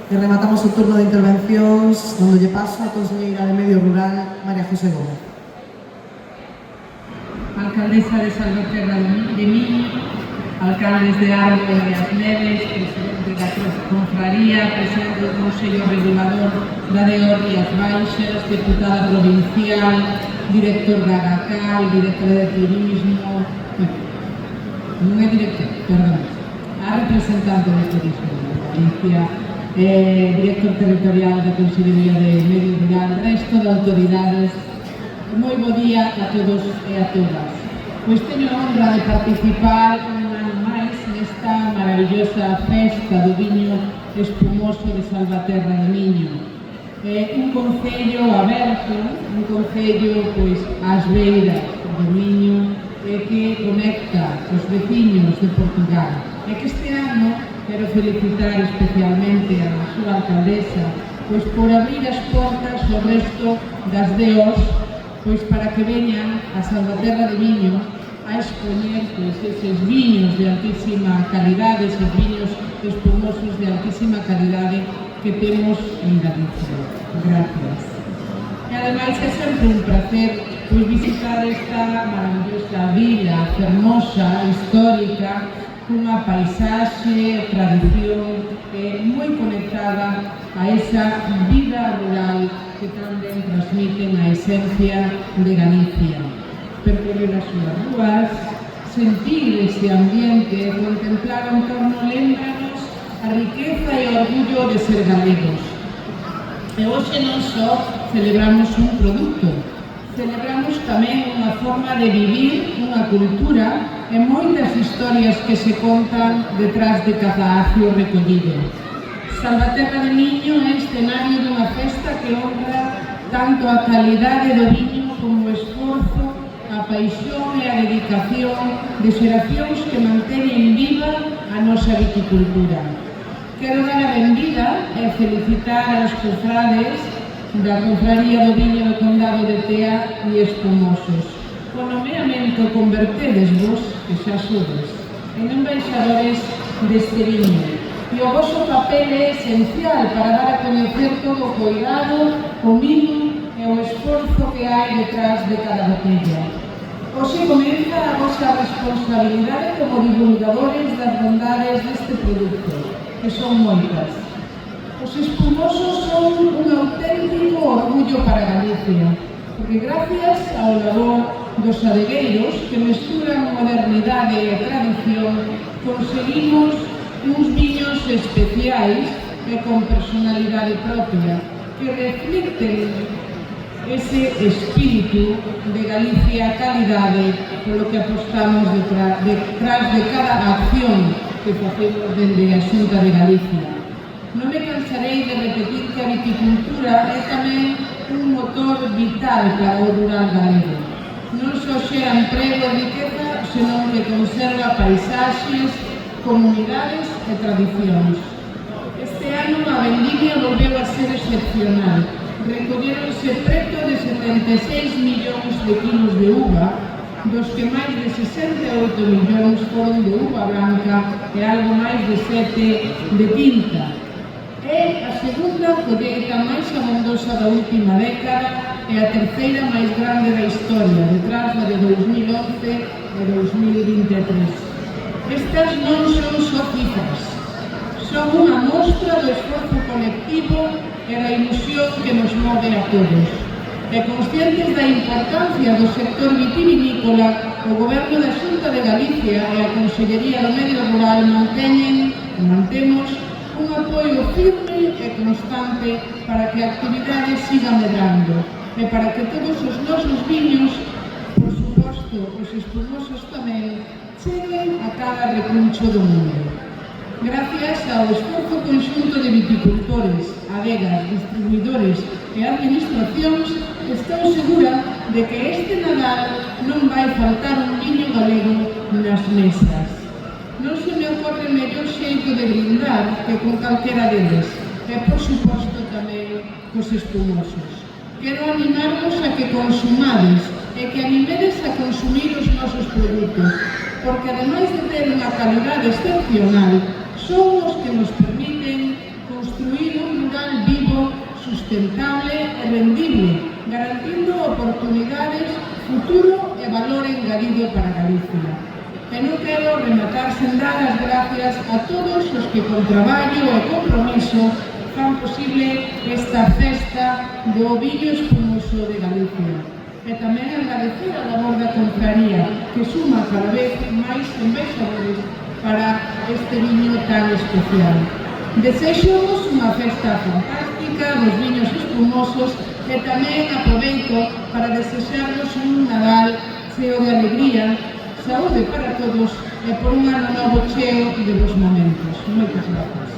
E rematamos o turno de intervencións, onde lle paso a conselleira de Medio Rural, María José Gómez. Alcaldesa de Salvaterra de Miño, alcaldes de Arbo e as Neves, presidente da Confraría, presidente do Consello Regulador da DEOR e as Baixas, deputada provincial, director da GACAL, directora de turismo, non é director, perdón, a representante de turismo de Galicia, director territorial da Consellería de Medio Rural, resto de autoridades. Moi bo día a todos e a todas. Pois teño a honra de participar un ano máis nesta maravillosa festa do viño espumoso de Salvaterra de Miño. Un concello aberto, un concello pois ás beiras do Miño que conecta os veciños de Portugal. E que este ano quero felicitar especialmente a súa alcaldesa pois por abrir as portas ao resto das DEOs pois para que veñan a Salvaterra de Miño a expoñer pois eses viños de altísima calidade, eses viños espumosos de altísima calidade que temos en Galicia. Gracias. E ademais é sempre un placer pois visitar esta maravillosa vila, fermosa, histórica, cunha paisaxe, tradición moi conectada a esa vida rural que tamén transmiten a esencia de Galicia. Percorrer as súas rúas, sentir ese ambiente, contemplar o entorno, lembranos a riqueza e o orgullo de ser galegos. E hoxe non só celebramos un produto, celebramos tamén unha forma de vivir, unha cultura e moitas historias que se contan detrás de cada acio recollido. Salvaterra de Miño é escenario dunha festa que honra tanto a calidade do viño como o esforzo, a paixón e a dedicación de xeracións que manteñen viva a nosa viticultura. Quero dar a benvida e felicitar aos cofrades da Confraría do Viño do Condado de Tea e Espumosos. O nomeamento convertedesvos, que xa sodes, en embaixadores deste viño. E o vosso papel é esencial para dar a coñecer todo o coidado, o mimo e o esforzo que hai detrás de cada botella. Hoxe comeza a vosa responsabilidade como divulgadores das bondades deste produto, que son moitas. Os espumosos son un auténtico orgullo para Galicia, porque gracias ao labor dos adegueiros que mesturan modernidade e tradición, conseguimos uns viños especiais e con personalidade propia que reflicten ese espírito de Galicia, calidade, polo que apostamos detrás de cada acción que facemos dende a Xunta de Galicia. Non me cansarei de repetir que a viticultura é tamén un motor vital para o rural galego. Non só xera emprego e riqueza, senón que conserva paisaxes, comunidades e tradicións. Este ano a vendimia volveu a ser excepcional. Recolleronse preto de 76 millóns de kilos de uva, dos que máis de 68 millóns foron de uva blanca e algo máis de 7 de tinta. É a segunda colleita máis abondosa da última década e a terceira máis grande da historia, detrás da de 2011 e 2023. Estas non son só cifras, son unha mostra do esforzo colectivo e da ilusión que nos move a todos. E conscientes da importancia do sector vitivinícola, o Goberno da Xunta de Galicia e a Consellería do Medio Rural mantemos un apoio firme e constante para que a actividade siga medrando e para que todos os nosos viños, por suposto, os espumosos tamén, cheguen a cada recuncho do mundo. Gracias ao esforzo conxunto de viticultores, adegas, distribuidores e administracións, estou segura de que este Nadal non vai faltar un viño galego nas mesas. Non se me ocorre mellor xeito de brindar que con calquera deles, e por suposto tamén cos espumosos. Quero animarvos a que consumades e que animedes a consumir os nosos produtos, porque ademais de ter unha calidade excepcional, son os que nos permiten construir un rural vivo, sustentable e rendible, garantindo oportunidades, futuro e valor engadido para Galicia. E non quero rematar sen dar as gracias a todos os que con traballo e compromiso fan posible esta festa do ovillo espumoso de Galicia. E tamén agradecer a labor da Confraría, que suma cada vez máis embaixadores para este viño tan especial. Desexos unha festa fantástica dos viños espumosos e tamén aproveito para desexarvos un Nadal cheo de alegría, saúde para todos e por un ano novo cheo de bons momentos. Moitas grazas.